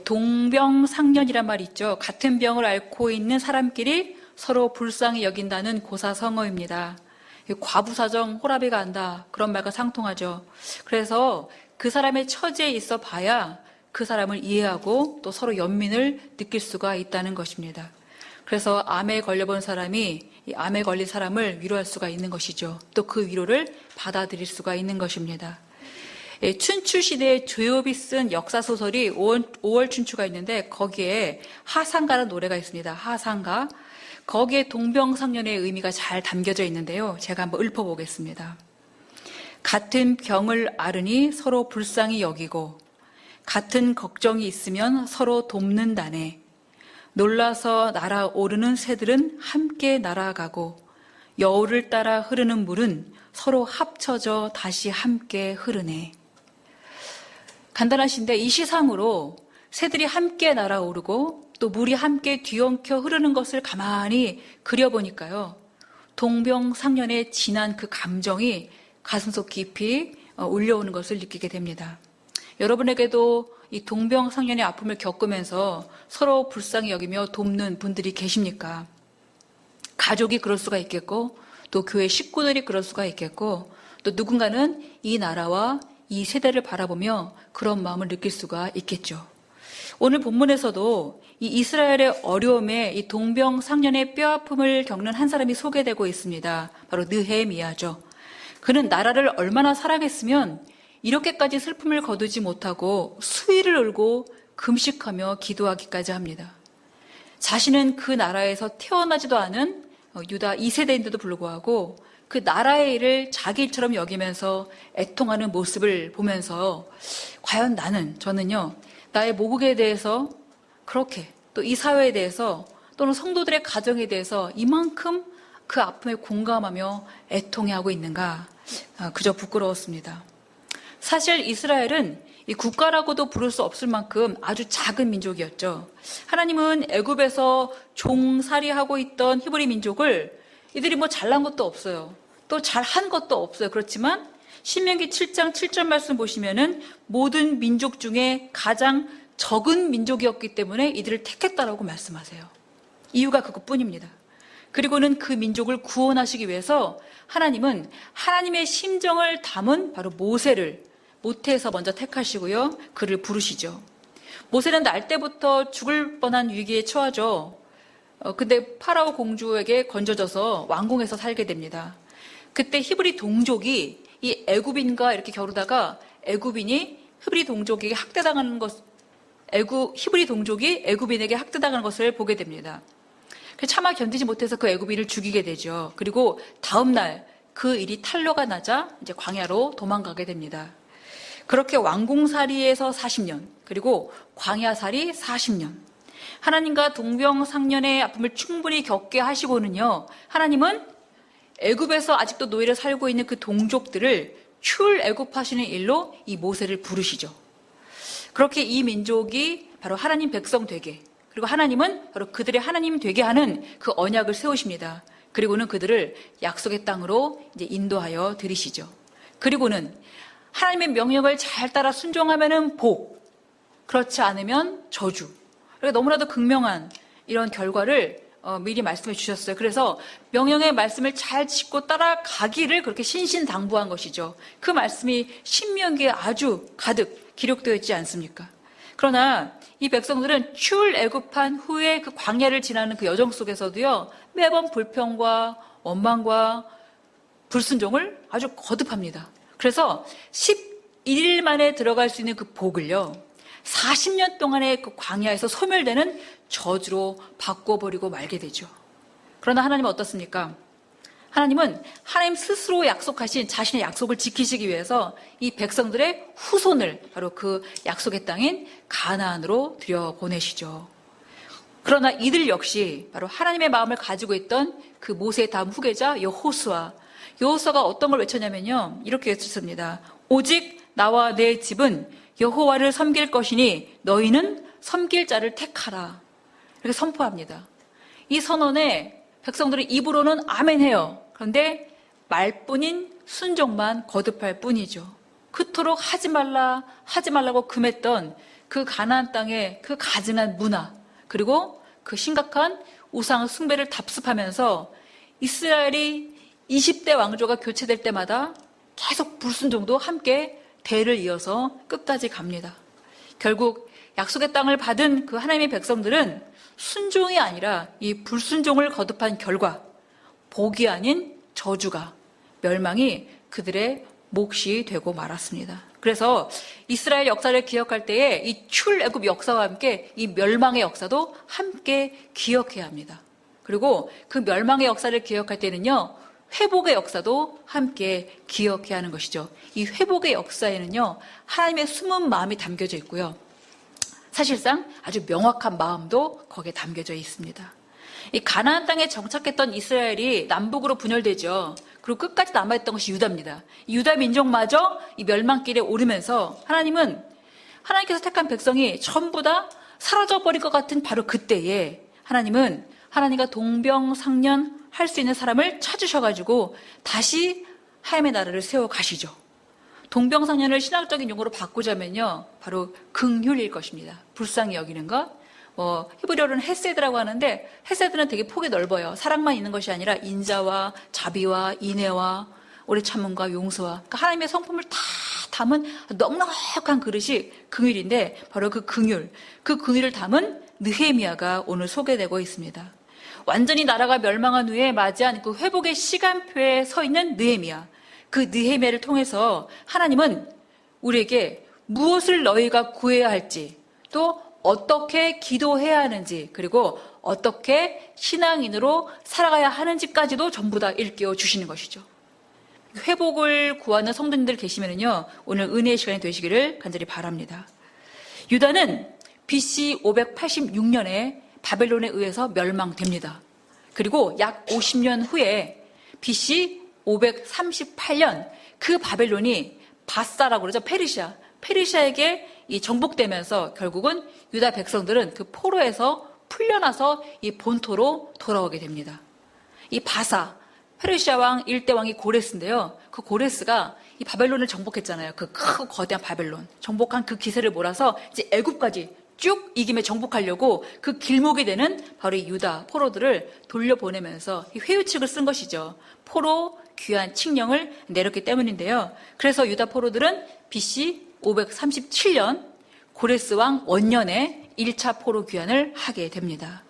동병상련이란 말이 있죠. 같은 병을 앓고 있는 사람끼리 서로 불쌍히 여긴다는 고사성어입니다. 과부사정 호라비가 안다, 그런 말과 상통하죠. 그래서 그 사람의 처지에 있어 봐야 그 사람을 이해하고 또 서로 연민을 느낄 수가 있다는 것입니다. 그래서 암에 걸려본 사람이 이 암에 걸린 사람을 위로할 수가 있는 것이죠. 또 그 위로를 받아들일 수가 있는 것입니다. 춘추 시대에 조엽이 쓴 역사 소설이 5월 춘추가 있는데 거기에 하상가라는 노래가 있습니다. 하상가. 거기에 동병상련의 의미가 잘 담겨져 있는데요. 제가 한번 읊어보겠습니다. 같은 병을 앓으니 서로 불쌍히 여기고 같은 걱정이 있으면 서로 돕는다네. 놀라서 날아오르는 새들은 함께 날아가고 여울을 따라 흐르는 물은 서로 합쳐져 다시 함께 흐르네. 간단한 시인데 이 시상으로 새들이 함께 날아오르고 또 물이 함께 뒤엉켜 흐르는 것을 가만히 그려보니까요. 동병상련의 진한 그 감정이 가슴속 깊이 울려오는 것을 느끼게 됩니다. 여러분에게도 이 동병상련의 아픔을 겪으면서 서로 불쌍히 여기며 돕는 분들이 계십니까? 가족이 그럴 수가 있겠고 또 교회 식구들이 그럴 수가 있겠고 또 누군가는 이 나라와 이 세대를 바라보며 그런 마음을 느낄 수가 있겠죠. 오늘 본문에서도 이 이스라엘의 어려움에 이 동병상련의 뼈아픔을 겪는 한 사람이 소개되고 있습니다. 바로 느헤미야죠. 그는 나라를 얼마나 사랑했으면 이렇게까지 슬픔을 거두지 못하고 수위를 울고 금식하며 기도하기까지 합니다. 자신은 그 나라에서 태어나지도 않은 유다 2세대인데도 불구하고 그 나라의 일을 자기 일처럼 여기면서 애통하는 모습을 보면서 과연 저는요, 나의 모국에 대해서 그렇게 또 이 사회에 대해서 또는 성도들의 가정에 대해서 이만큼 그 아픔에 공감하며 애통해하고 있는가? 그저 부끄러웠습니다. 사실 이스라엘은 이 국가라고도 부를 수 없을 만큼 아주 작은 민족이었죠. 하나님은 애굽에서 종살이하고 있던 히브리 민족을 이들이 뭐 잘난 것도 없어요. 또 잘한 것도 없어요. 그렇지만 신명기 7장 7절 말씀 보시면은 모든 민족 중에 가장 적은 민족이었기 때문에 이들을 택했다라고 말씀하세요. 이유가 그것뿐입니다. 그리고는 그 민족을 구원하시기 위해서 하나님은 하나님의 심정을 담은 바로 모태에서 먼저 택하시고요. 그를 부르시죠. 모세는 날 때부터 죽을 뻔한 위기에 처하죠. 근데 파라오 공주에게 건져져서 왕궁에서 살게 됩니다. 그때 히브리 동족이 이 애굽인과 이렇게 겨루다가 히브리 동족이 애굽인에게 학대당하는 것을 보게 됩니다. 차마 견디지 못해서 그 애굽인을 죽이게 되죠. 그리고 다음 날 그 일이 탄로가 나자 이제 광야로 도망가게 됩니다. 그렇게 왕궁살이에서 40년, 그리고 광야살이 40년. 하나님과 동병상련의 아픔을 충분히 겪게 하시고는요, 하나님은 애굽에서 아직도 노예를 살고 있는 그 동족들을 출애굽하시는 일로 이 모세를 부르시죠. 그렇게 이 민족이 바로 하나님 백성 되게, 그리고 하나님은 바로 그들의 하나님 되게 하는 그 언약을 세우십니다. 그리고는 그들을 약속의 땅으로 이제 인도하여 들이시죠. 그리고는 하나님의 명령을 잘 따라 순종하면은 복, 그렇지 않으면 저주. 그러니까 너무나도 극명한 이런 결과를 미리 말씀해 주셨어요. 그래서 명령의 말씀을 잘 짓고 따라가기를 그렇게 신신당부한 것이죠. 그 말씀이 신명기에 아주 가득 기록되어 있지 않습니까? 그러나 이 백성들은 출애굽한 후에 그 광야를 지나는 그 여정 속에서도요, 매번 불평과 원망과 불순종을 아주 거듭합니다. 그래서 11일 만에 들어갈 수 있는 그 복을요, 40년 동안의 그 광야에서 소멸되는 저주로 바꿔버리고 말게 되죠. 그러나 하나님은 어떻습니까? 하나님은 하나님 스스로 약속하신 자신의 약속을 지키시기 위해서 이 백성들의 후손을 바로 그 약속의 땅인 가나안으로 들여보내시죠. 그러나 이들 역시 바로 하나님의 마음을 가지고 있던 그 모세의 다음 후계자 여호수아가 어떤 걸 외쳤냐면요, 이렇게 외쳤습니다. 오직 나와 내 집은 여호와를 섬길 것이니 너희는 섬길 자를 택하라. 이렇게 선포합니다. 이 선언에 백성들은 입으로는 아멘해요. 그런데 말뿐인 순종만 거듭할 뿐이죠. 그토록 하지 말라고 금했던 그 가나안 땅의 그 가증한 문화, 그리고 그 심각한 우상 숭배를 답습하면서 이스라엘이 20대 왕조가 교체될 때마다 계속 불순종도 함께 대를 이어서 끝까지 갑니다. 결국 약속의 땅을 받은 그 하나님의 백성들은 순종이 아니라 이 불순종을 거듭한 결과 복이 아닌 저주가, 멸망이 그들의 몫이 되고 말았습니다. 그래서 이스라엘 역사를 기억할 때에 이 출애굽 역사와 함께 이 멸망의 역사도 함께 기억해야 합니다. 그리고 그 멸망의 역사를 기억할 때는요, 회복의 역사도 함께 기억해야 하는 것이죠. 이 회복의 역사에는요, 하나님의 숨은 마음이 담겨져 있고요. 사실상 아주 명확한 마음도 거기에 담겨져 있습니다. 이 가나안 땅에 정착했던 이스라엘이 남북으로 분열되죠. 그리고 끝까지 남아있던 것이 유다입니다. 이 유다 민족마저 이 멸망길에 오르면서 하나님께서 택한 백성이 전부 다 사라져버릴 것 같은 바로 그때에 하나님은 하나님과 동병상련 할 수 있는 사람을 찾으셔가지고 다시 하나님의 나라를 세워 가시죠. 동병상련을 신학적인 용어로 바꾸자면요, 바로 긍휼일 것입니다. 불쌍히 여기는 것. 히브리어로는 헤세드라고 하는데, 헤세드는 되게 폭이 넓어요. 사랑만 있는 것이 아니라 인자와 자비와 인애와 오래 참음과 용서와, 그러니까 하나님의 성품을 다 담은 넉넉한 그릇이 긍휼인데, 바로 그 긍휼을 담은 느헤미야가 오늘 소개되고 있습니다. 완전히 나라가 멸망한 후에 맞이한 그 회복의 시간표에 서 있는 느헤미야. 그 느헤미야를 통해서 하나님은 우리에게 무엇을 너희가 구해야 할지, 또 어떻게 기도해야 하는지, 그리고 어떻게 신앙인으로 살아가야 하는지까지도 전부 다 일깨워 주시는 것이죠. 회복을 구하는 성도님들 계시면요, 오늘 은혜의 시간이 되시기를 간절히 바랍니다. 유다는 BC 586년에 바벨론에 의해서 멸망됩니다. 그리고 약 50년 후에 BC 538년 그 바벨론이 바사라고 그러죠. 페르시아에게 이 정복되면서 결국은 유다 백성들은 그 포로에서 풀려나서 이 본토로 돌아오게 됩니다. 이 바사, 페르시아 왕 1대 왕이 고레스인데요. 그 고레스가 이 바벨론을 정복했잖아요. 그 크고 거대한 바벨론. 정복한 그 기세를 몰아서 이제 애굽까지 쭉 이김에 정복하려고 그 길목이 되는 바로 이 유다 포로들을 돌려보내면서 이 회유책을 쓴 것이죠. 포로 귀한 칙령을 내렸기 때문인데요. 그래서 유다 포로들은 BC 537년 고레스 왕 원년에 1차 포로 귀환을 하게 됩니다.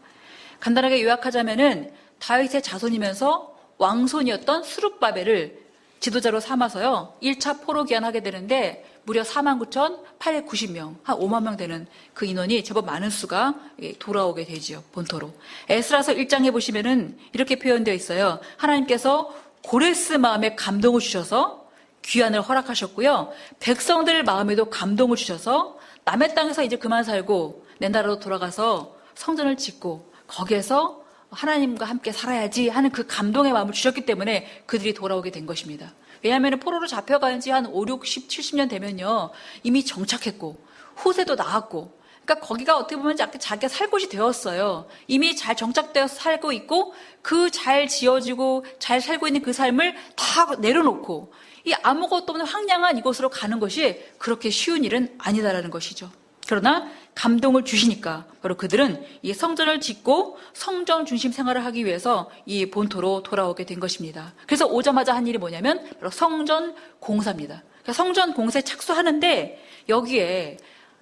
간단하게 요약하자면은 다윗의 자손이면서 왕손이었던 스룹바벨을 지도자로 삼아서요, 1차 포로 귀환하게 되는데 무려 49,890명, 한 5만 명 되는 그 인원이 제법 많은 수가 돌아오게 되지요, 본토로. 에스라서 1장에 보시면은 이렇게 표현되어 있어요. 하나님께서 고레스 마음에 감동을 주셔서 귀환을 허락하셨고요. 백성들 마음에도 감동을 주셔서 남의 땅에서 이제 그만 살고 내 나라로 돌아가서 성전을 짓고 거기에서 하나님과 함께 살아야지 하는 그 감동의 마음을 주셨기 때문에 그들이 돌아오게 된 것입니다. 왜냐하면 포로로 잡혀간 지 한 5, 60, 70년 되면요, 이미 정착했고 후세도 나왔고, 그러니까 거기가 어떻게 보면 자기가 살 곳이 되었어요. 이미 잘 정착되어서 살고 있고 그 잘 지어지고 잘 살고 있는 그 삶을 다 내려놓고 이 아무것도 없는 황량한 이곳으로 가는 것이 그렇게 쉬운 일은 아니다라는 것이죠. 그러나 감동을 주시니까 바로 그들은 이 성전을 짓고 성전 중심 생활을 하기 위해서 이 본토로 돌아오게 된 것입니다. 그래서 오자마자 한 일이 뭐냐면 바로 성전 공사입니다. 그러니까 성전 공사에 착수하는데 여기에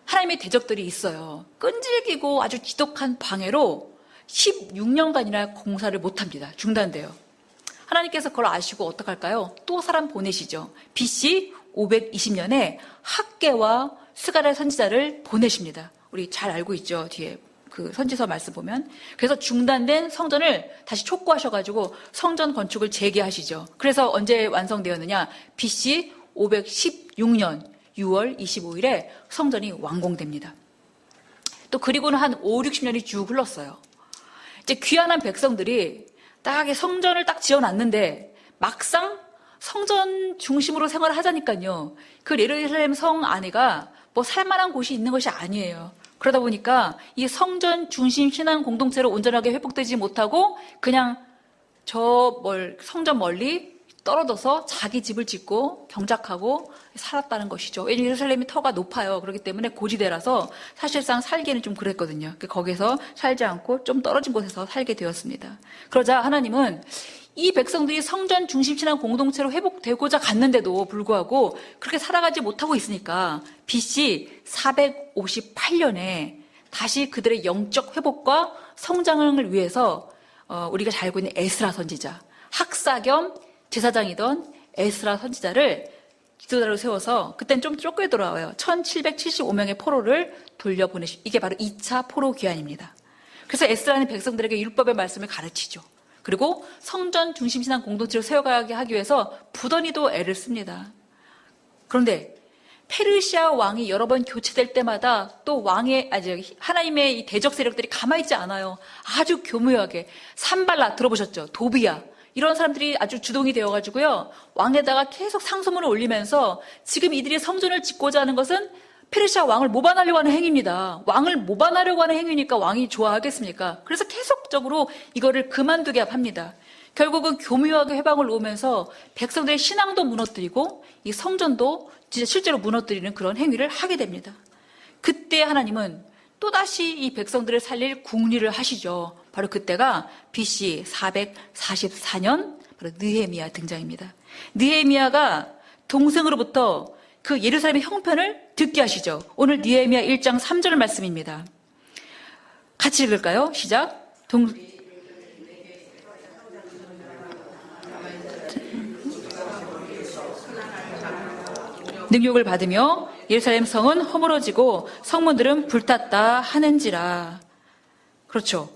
하나님의 대적들이 있어요. 끈질기고 아주 지독한 방해로 16년간이나 공사를 못합니다. 중단돼요. 하나님께서 그걸 아시고 어떡할까요? 또 사람 보내시죠. BC 520년에 학개와 스가랴 선지자를 보내십니다. 우리 잘 알고 있죠. 뒤에 그 선지서 말씀 보면. 그래서 중단된 성전을 다시 촉구하셔가지고 성전 건축을 재개하시죠. 그래서 언제 완성되었느냐? BC 516년 6월 25일에 성전이 완공됩니다. 또 그리고는 한 5, 60년이 쭉 흘렀어요. 이제 귀환한 백성들이 딱 성전을 딱 지어놨는데 막상 성전 중심으로 생활을 하자니까요. 그 예루살렘 성 안에가 뭐 살만한 곳이 있는 것이 아니에요. 그러다 보니까 이 성전 중심 신앙 공동체로 온전하게 회복되지 못하고 그냥 성전 멀리 떨어져서 자기 집을 짓고 경작하고 살았다는 것이죠. 왜냐하면 예루살렘이 터가 높아요. 그렇기 때문에 고지대라서 사실상 살기는 좀 그랬거든요. 거기서 살지 않고 좀 떨어진 곳에서 살게 되었습니다. 그러자 하나님은 이 백성들이 성전 중심신앙 공동체로 회복되고자 갔는데도 불구하고 그렇게 살아가지 못하고 있으니까 BC 458년에 다시 그들의 영적 회복과 성장을 위해서 우리가 잘 알고 있는 에스라 선지자, 학사 겸 제사장이던 에스라 선지자를 지도자로 세워서 그때는 좀 쫓겨 돌아와요. 1775명의 포로를 돌려보내시. 이게 바로 2차 포로 귀환입니다. 그래서 에스라는 백성들에게 율법의 말씀을 가르치죠. 그리고 성전 중심신앙 공동체를 세워가게 하기 위해서 부더니도 애를 씁니다. 그런데 페르시아 왕이 여러 번 교체될 때마다 또 하나님의 이 대적 세력들이 가만히 있지 않아요. 아주 교묘하게 산발라 들어보셨죠? 도비야. 이런 사람들이 아주 주동이 되어가지고요. 왕에다가 계속 상소문을 올리면서 지금 이들이 성전을 짓고자 하는 것은 페르시아 왕을 모반하려고 하는 행위입니다. 왕을 모반하려고 하는 행위니까 왕이 좋아하겠습니까? 그래서 계속적으로 이거를 그만두게 합니다. 결국은 교묘하게 회방을 놓으면서 백성들의 신앙도 무너뜨리고 이 성전도 진짜 실제로 무너뜨리는 그런 행위를 하게 됩니다. 그때 하나님은 또다시 이 백성들을 살릴 궁리를 하시죠. 바로 그때가 BC 444년 바로 느헤미야 등장입니다. 느헤미야가 동생으로부터 그 예루살렘의 형편을 듣게 하시죠. 오늘 느헤미야 1장 3절 말씀입니다. 같이 읽을까요? 시작. 능욕을 받으며 예루살렘 성은 허물어지고 성문들은 불탔다 하는지라. 그렇죠.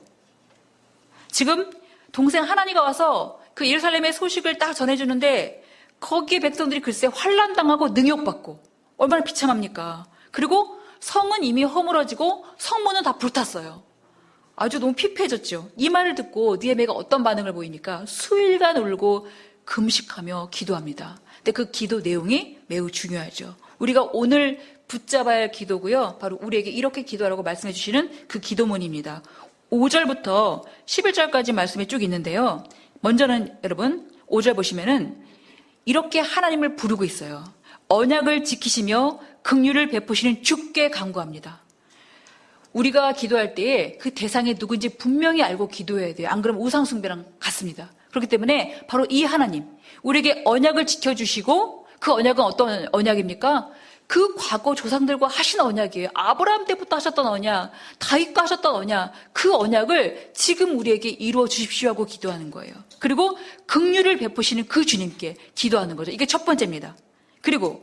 지금 동생 하나니가 와서 그 예루살렘의 소식을 딱 전해주는데 거기에 백성들이 글쎄 환난당하고 능욕받고 얼마나 비참합니까? 그리고 성은 이미 허물어지고 성문은 다 불탔어요. 아주 너무 피폐해졌죠. 이 말을 듣고 느헤미야가 어떤 반응을 보이니까 수일간 울고 금식하며 기도합니다. 근데 그 기도 내용이 매우 중요하죠. 우리가 오늘 붙잡아야 할 기도고요. 바로 우리에게 이렇게 기도하라고 말씀해 주시는 그 기도문입니다. 5절부터 11절까지 말씀이 쭉 있는데요. 먼저는 여러분 5절 보시면은 이렇게 하나님을 부르고 있어요. 언약을 지키시며 긍휼을 베푸시는 주께 간구합니다. 우리가 기도할 때에 그 대상이 누군지 분명히 알고 기도해야 돼요. 안 그러면 우상숭배랑 같습니다. 그렇기 때문에 바로 이 하나님, 우리에게 언약을 지켜주시고 그 언약은 어떤 언약입니까? 그 과거 조상들과 하신 언약이에요. 아브라함 때부터 하셨던 언약, 다윗과 하셨던 언약, 그 언약을 지금 우리에게 이루어 주십시오 하고 기도하는 거예요. 그리고 긍휼을 베푸시는 그 주님께 기도하는 거죠. 이게 첫 번째입니다. 그리고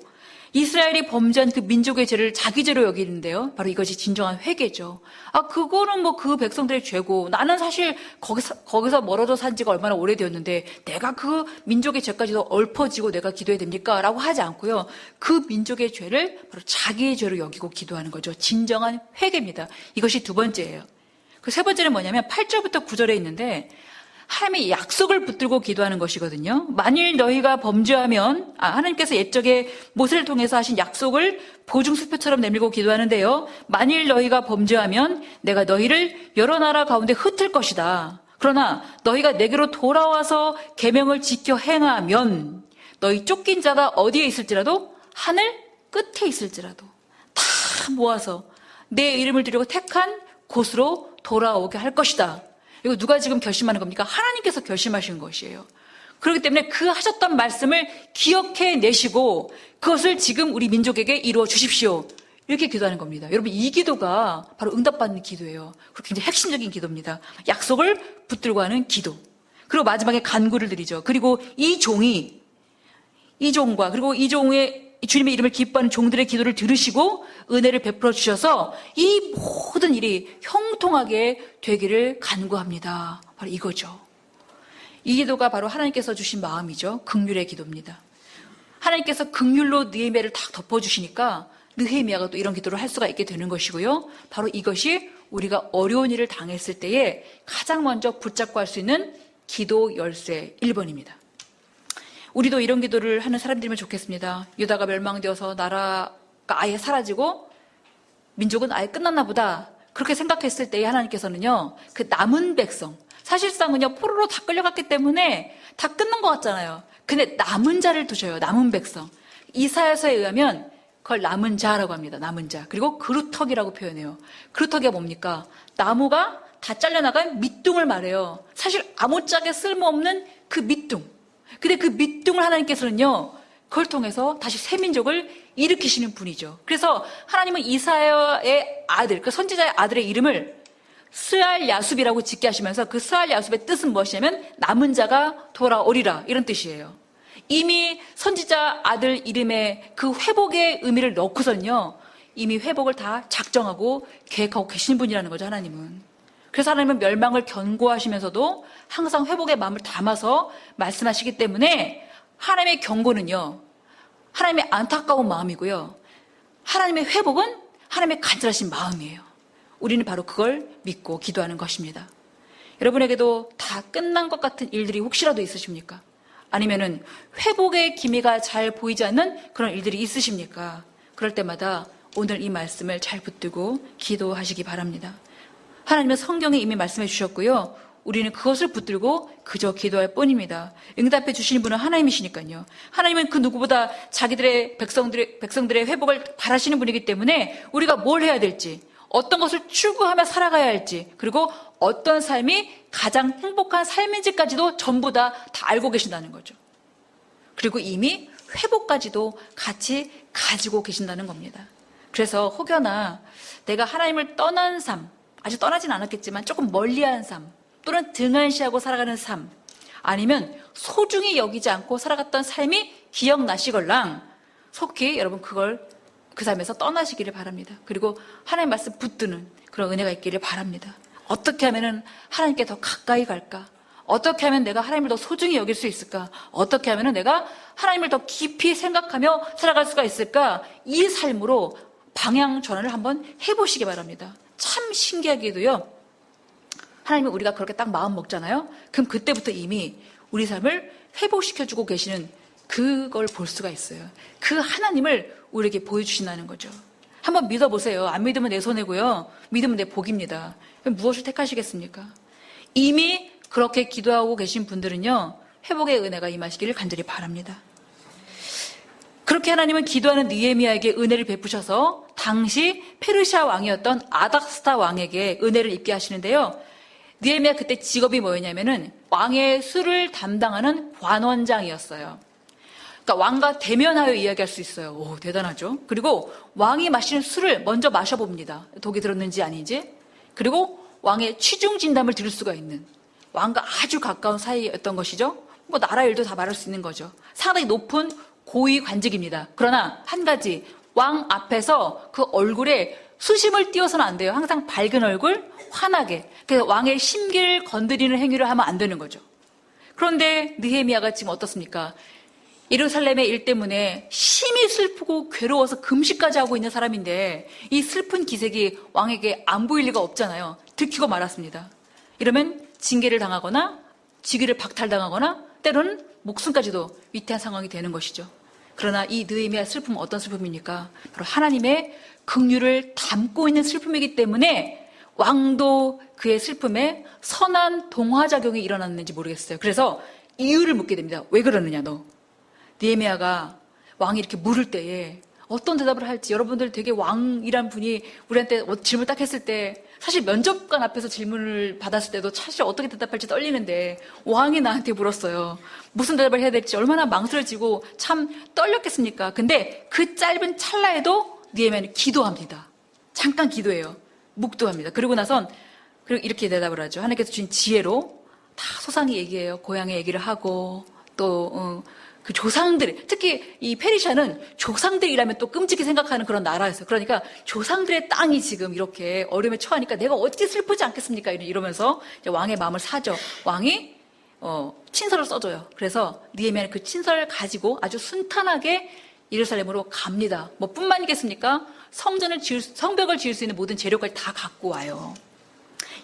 이스라엘이 범죄한 그 민족의 죄를 자기 죄로 여기는데요. 바로 이것이 진정한 회개죠. 그거는 뭐 그 백성들의 죄고 나는 사실 거기서 멀어져 산 지가 얼마나 오래되었는데 내가 그 민족의 죄까지도 얽어지고 내가 기도해야 됩니까? 라고 하지 않고요. 그 민족의 죄를 바로 자기의 죄로 여기고 기도하는 거죠. 진정한 회개입니다. 이것이 두 번째예요. 그 세 번째는 뭐냐면 8절부터 9절에 있는데 하나님의 약속을 붙들고 기도하는 것이거든요. 만일 너희가 범죄하면 하나님께서 옛적에 모세를 통해서 하신 약속을 보증수표처럼 내밀고 기도하는데요. 만일 너희가 범죄하면 내가 너희를 여러 나라 가운데 흩을 것이다. 그러나 너희가 내게로 돌아와서 계명을 지켜 행하면 너희 쫓긴 자가 어디에 있을지라도 하늘 끝에 있을지라도 다 모아서 내 이름을 두려고 택한 곳으로 돌아오게 할 것이다. 이거 누가 지금 결심하는 겁니까? 하나님께서 결심하신 것이에요. 그렇기 때문에 그 하셨던 말씀을 기억해 내시고 그것을 지금 우리 민족에게 이루어 주십시오. 이렇게 기도하는 겁니다. 여러분 이 기도가 바로 응답받는 기도예요. 그리고 굉장히 핵심적인 기도입니다. 약속을 붙들고 하는 기도. 그리고 마지막에 간구를 드리죠. 그리고 이 종과 그리고 이 종의 주님의 이름을 기뻐하는 종들의 기도를 들으시고 은혜를 베풀어 주셔서 이 모든 일이 형통하게 되기를 간구합니다. 바로 이거죠. 이 기도가 바로 하나님께서 주신 마음이죠. 긍휼의 기도입니다. 하나님께서 긍휼로 느헤미야를 딱 덮어주시니까 느헤미야가 또 이런 기도를 할 수가 있게 되는 것이고요. 바로 이것이 우리가 어려운 일을 당했을 때에 가장 먼저 붙잡고 할 수 있는 기도 열쇠 1번입니다. 우리도 이런 기도를 하는 사람들이면 좋겠습니다. 유다가 멸망되어서 나라가 아예 사라지고 민족은 아예 끝났나 보다. 그렇게 생각했을 때에 하나님께서는요. 그 남은 백성, 사실상은요 포로로 다 끌려갔기 때문에 다 끝난 것 같잖아요. 근데 남은 자를 두셔요. 남은 백성. 이사야서에 의하면 그걸 남은 자라고 합니다. 남은 자. 그리고 그루터기라고 표현해요. 그루터기가 뭡니까? 나무가 다 잘려나간 밑둥을 말해요. 사실 아무짝에 쓸모없는 그 밑둥. 근데 그 밑둥을 하나님께서는요, 그걸 통해서 다시 새 민족을 일으키시는 분이죠. 그래서 하나님은 이사야의 아들, 그 선지자의 아들의 이름을 스알 야숲이라고 짓게 하시면서 그 스알 야숲의 뜻은 무엇이냐면 남은 자가 돌아오리라, 이런 뜻이에요. 이미 선지자 아들 이름에 그 회복의 의미를 넣고서는요, 이미 회복을 다 작정하고 계획하고 계신 분이라는 거죠, 하나님은. 그래서 하나님은 멸망을 견고하시면서도 항상 회복의 마음을 담아서 말씀하시기 때문에 하나님의 경고는요, 하나님의 안타까운 마음이고요, 하나님의 회복은 하나님의 간절하신 마음이에요. 우리는 바로 그걸 믿고 기도하는 것입니다. 여러분에게도 다 끝난 것 같은 일들이 혹시라도 있으십니까? 아니면은 회복의 기미가 잘 보이지 않는 그런 일들이 있으십니까? 그럴 때마다 오늘 이 말씀을 잘 붙들고 기도하시기 바랍니다. 하나님은 성경에 이미 말씀해 주셨고요, 우리는 그것을 붙들고 그저 기도할 뿐입니다. 응답해 주시는 분은 하나님이시니까요. 하나님은 그 누구보다 자기들의 백성들의 회복을 바라시는 분이기 때문에 우리가 뭘 해야 될지, 어떤 것을 추구하며 살아가야 할지, 그리고 어떤 삶이 가장 행복한 삶인지까지도 전부 다 알고 계신다는 거죠. 그리고 이미 회복까지도 같이 가지고 계신다는 겁니다. 그래서 혹여나 내가 하나님을 떠난 삶, 아직 떠나진 않았겠지만 조금 멀리한 삶, 또는 등한시하고 살아가는 삶, 아니면 소중히 여기지 않고 살아갔던 삶이 기억나시걸랑 속히 여러분 그 삶에서 떠나시기를 바랍니다. 그리고 하나님 말씀 붙드는 그런 은혜가 있기를 바랍니다. 어떻게 하면 하나님께 더 가까이 갈까? 어떻게 하면 내가 하나님을 더 소중히 여길 수 있을까? 어떻게 하면 내가 하나님을 더 깊이 생각하며 살아갈 수가 있을까? 이 삶으로 방향 전환을 한번 해보시기 바랍니다. 참 신기하게도요, 하나님은 우리가 그렇게 딱 마음 먹잖아요. 그럼 그때부터 이미 우리 삶을 회복시켜주고 계시는 그걸 볼 수가 있어요. 그 하나님을 우리에게 보여주신다는 거죠. 한번 믿어보세요. 안 믿으면 내 손해고요, 믿으면 내 복입니다. 무엇을 택하시겠습니까? 이미 그렇게 기도하고 계신 분들은요, 회복의 은혜가 임하시기를 간절히 바랍니다. 그렇게 하나님은 기도하는 느헤미야에게 은혜를 베푸셔서 당시 페르시아 왕이었던 아닥스다 왕에게 은혜를 입게 하시는데요, 느헤미야 그때 직업이 뭐였냐면은 왕의 술을 담당하는 관원장이었어요. 그러니까 왕과 대면하여 이야기할 수 있어요. 오, 대단하죠. 그리고 왕이 마시는 술을 먼저 마셔봅니다. 독이 들었는지 아닌지. 그리고 왕의 취중 진담을 들을 수가 있는, 왕과 아주 가까운 사이였던 것이죠. 뭐 나라 일도 다 말할 수 있는 거죠. 상당히 높은 고위 관직입니다. 그러나 한 가지, 왕 앞에서 그 얼굴에 수심을 띄워서는 안 돼요. 항상 밝은 얼굴, 환하게. 그래서 왕의 심기를 건드리는 행위를 하면 안 되는 거죠. 그런데 느헤미야가 지금 어떻습니까? 예루살렘의 일 때문에 심히 슬프고 괴로워서 금식까지 하고 있는 사람인데 이 슬픈 기색이 왕에게 안 보일 리가 없잖아요. 들키고 말았습니다. 이러면 징계를 당하거나 직위를 박탈당하거나 때로는 목숨까지도 위태한 상황이 되는 것이죠. 그러나 이 느헤미야의 슬픔은 어떤 슬픔입니까? 바로 하나님의 긍휼을 담고 있는 슬픔이기 때문에 왕도 그의 슬픔에 선한 동화작용이 일어났는지 모르겠어요. 그래서 이유를 묻게 됩니다. 왜 그러느냐 너? 느헤미야가 왕이 이렇게 물을 때에 어떤 대답을 할지, 여러분들 되게 왕이란 분이 우리한테 질문 딱 했을 때 사실 면접관 앞에서 질문을 받았을 때도 사실 어떻게 대답할지 떨리는데 왕이 나한테 물었어요. 무슨 대답을 해야 될지 얼마나 망설여지고 참 떨렸겠습니까? 근데 그 짧은 찰나에도 느헤미야는 기도합니다. 잠깐 기도해요. 묵도합니다. 그리고 나선 이렇게 대답을 하죠. 하나님께서 주신 지혜로 다 소상히 얘기해요. 고향의 얘기를 하고 또 그 조상들, 특히 이 페르시아는 조상들이라면 또 끔찍히 생각하는 그런 나라였어요. 그러니까 조상들의 땅이 지금 이렇게 어려움에 처하니까 내가 어찌 슬프지 않겠습니까? 이러면서 이제 왕의 마음을 사죠. 왕이 친서를 써줘요. 그래서 느헤미야는 그 친서를 가지고 아주 순탄하게 예루살렘으로 갑니다. 뭐 뿐만이겠습니까? 성벽을 지을 수 있는 모든 재료까지 다 갖고 와요.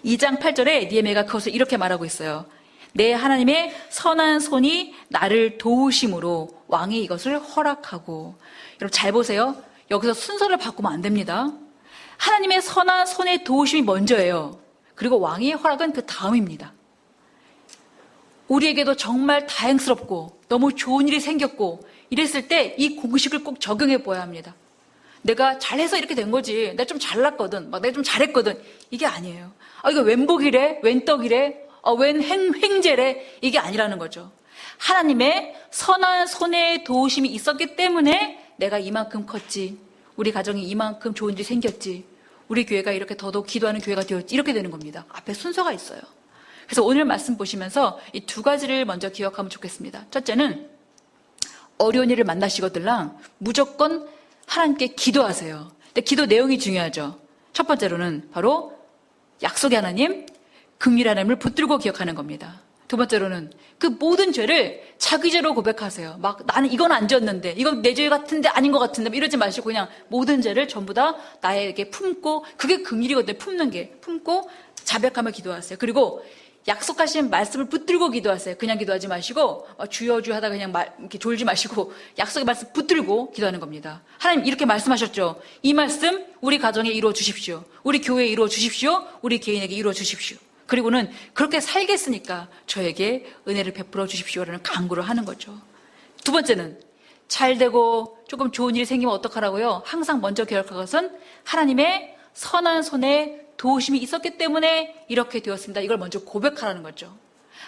2장 8절에 느헤미야가 그것을 이렇게 말하고 있어요. 내 하나님의 선한 손이 나를 도우심으로 왕이 이것을 허락하고. 여러분 잘 보세요. 여기서 순서를 바꾸면 안 됩니다. 하나님의 선한 손의 도우심이 먼저예요. 그리고 왕의 허락은 그 다음입니다. 우리에게도 정말 다행스럽고 너무 좋은 일이 생겼고 이랬을 때 이 공식을 꼭 적용해 보아야 합니다. 내가 잘해서 이렇게 된 거지. 내가 좀 잘났거든. 내가 좀 잘했거든. 이게 아니에요. 이거 웬 복이래? 웬 떡이래? 웬 횡재래? 이게 아니라는 거죠. 하나님의 선한 손에 도우심이 있었기 때문에 내가 이만큼 컸지. 우리 가정이 이만큼 좋은 일이 생겼지. 우리 교회가 이렇게 더더욱 기도하는 교회가 되었지. 이렇게 되는 겁니다. 앞에 순서가 있어요. 그래서 오늘 말씀 보시면서 이 두 가지를 먼저 기억하면 좋겠습니다. 첫째는 어려운 일을 만나시거들랑 무조건 하나님께 기도하세요. 근데 기도 내용이 중요하죠. 첫 번째로는 바로 약속의 하나님, 긍휼의 하나님을 붙들고 기억하는 겁니다. 두 번째로는 그 모든 죄를 자기 죄로 고백하세요. 나는 이건 안 지었는데, 이건 내 죄 같은데 아닌 것 같은데 이러지 마시고 그냥 모든 죄를 전부 다 나에게 품고, 그게 긍휼이거든요. 품는 게. 품고 자백하며 기도하세요. 그리고 약속하신 말씀을 붙들고 기도하세요. 그냥 기도하지 마시고 주여 주여 하다가 그냥 이렇게 졸지 마시고 약속의 말씀 붙들고 기도하는 겁니다. 하나님 이렇게 말씀하셨죠. 이 말씀 우리 가정에 이루어 주십시오. 우리 교회에 이루어 주십시오. 우리 개인에게 이루어 주십시오. 그리고는 그렇게 살겠으니까 저에게 은혜를 베풀어 주십시오라는 간구를 하는 거죠. 두 번째는 잘 되고 조금 좋은 일이 생기면 어떡하라고요? 항상 먼저 기억할 것은 하나님의 선한 손에 도우심이 있었기 때문에 이렇게 되었습니다. 이걸 먼저 고백하라는 거죠.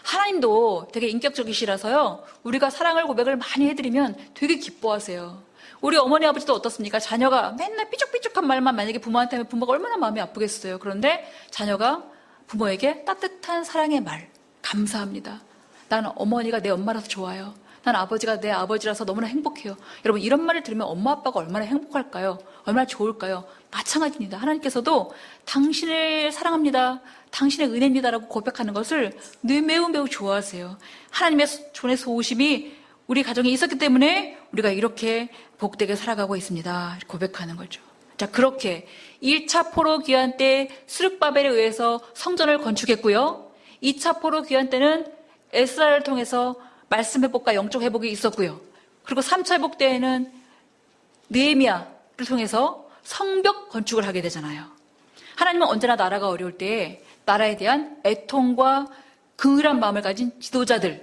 하나님도 되게 인격적이시라서요. 우리가 사랑을 고백을 많이 해드리면 되게 기뻐하세요. 우리 어머니 아버지도 어떻습니까? 자녀가 맨날 삐죽삐죽한 말만 만약에 부모한테 하면 부모가 얼마나 마음이 아프겠어요. 그런데 자녀가 부모에게 따뜻한 사랑의 말, 감사합니다. 나는 어머니가 내 엄마라서 좋아요. 난 아버지가 내 아버지라서 너무나 행복해요. 여러분 이런 말을 들으면 엄마 아빠가 얼마나 행복할까요? 얼마나 좋을까요? 마찬가지입니다. 하나님께서도 당신을 사랑합니다. 당신의 은혜입니다라고 고백하는 것을 매우 좋아하세요. 하나님의 손의 소우심이 우리 가정에 있었기 때문에 우리가 이렇게 복되게 살아가고 있습니다. 고백하는 거죠. 자, 그렇게 1차 포로 귀환 때 스룹바벨에 의해서 성전을 건축했고요. 2차 포로 귀환 때는 에스라를 통해서 말씀 회복과 영적 회복이 있었고요. 그리고 3차 회복 때에는 느헤미야를 통해서 성벽 건축을 하게 되잖아요. 하나님은 언제나 나라가 어려울 때 나라에 대한 애통과 긍휼한 마음을 가진 지도자들,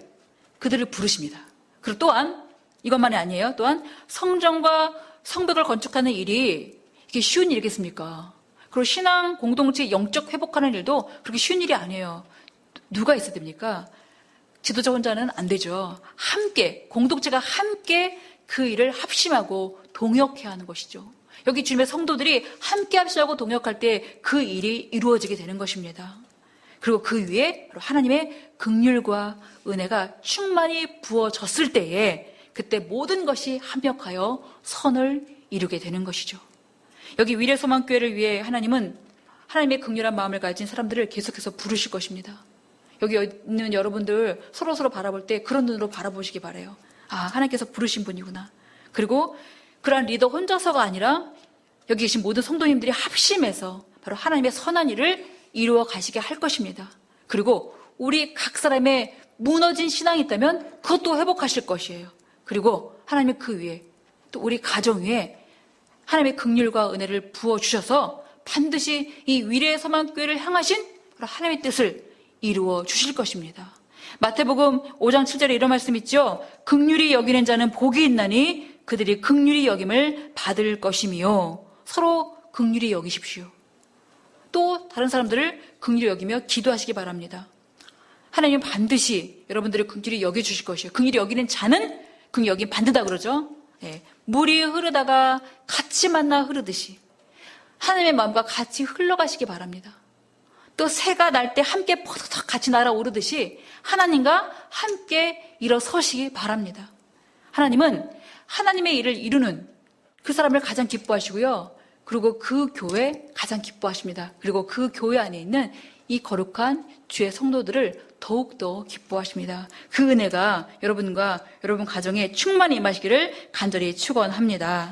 그들을 부르십니다. 그리고 또한 이것만이 아니에요. 또한 성전과 성벽을 건축하는 일이 이게 쉬운 일이겠습니까? 그리고 신앙 공동체 영적 회복하는 일도 그렇게 쉬운 일이 아니에요. 누가 있어야 됩니까? 지도자 혼자는 안 되죠. 함께, 공동체가 함께 그 일을 합심하고 동역해야 하는 것이죠. 여기 주님의 성도들이 함께 합심하고 동역할 때 그 일이 이루어지게 되는 것입니다. 그리고 그 위에 바로 하나님의 긍휼과 은혜가 충만히 부어졌을 때에 그때 모든 것이 합력하여 선을 이루게 되는 것이죠. 여기 위례소망교회를 위해 하나님은 하나님의 긍휼한 마음을 가진 사람들을 계속해서 부르실 것입니다. 여기 있는 여러분들 서로 바라볼 때 그런 눈으로 바라보시기 바라요. 아, 하나님께서 부르신 분이구나. 그리고 그러한 리더 혼자서가 아니라 여기 계신 모든 성도님들이 합심해서 바로 하나님의 선한 일을 이루어 가시게 할 것입니다. 그리고 우리 각 사람의 무너진 신앙이 있다면 그것도 회복하실 것이에요. 그리고 하나님의 그 위에 또 우리 가정 위에 하나님의 긍휼과 은혜를 부어주셔서 반드시 이 위례의 소망교회를 향하신 하나님의 뜻을 이루어 주실 것입니다. 마태복음 5장 7절에 이런 말씀 있죠. 긍휼히 여기는 자는 복이 있나니 그들이 긍휼히 여김을 받을 것이며 서로 긍휼히 여기십시오. 또 다른 사람들을 긍휼히 여기며 기도하시기 바랍니다. 하나님은 반드시 여러분들을 긍휼히 여겨주실 것이에요. 긍휼히 여기는 자는 긍휼히 여김 받는다 그러죠. 네. 물이 흐르다가 같이 만나 흐르듯이 하나님의 마음과 같이 흘러가시기 바랍니다. 또 새가 날 때 함께 퍼덕 같이 날아오르듯이 하나님과 함께 일어서시기 바랍니다. 하나님은 하나님의 일을 이루는 그 사람을 가장 기뻐하시고요. 그리고 그 교회 가장 기뻐하십니다. 그리고 그 교회 안에 있는 이 거룩한 주의 성도들을 더욱더 기뻐하십니다. 그 은혜가 여러분과 여러분 가정에 충만히 임하시기를 간절히 축원합니다.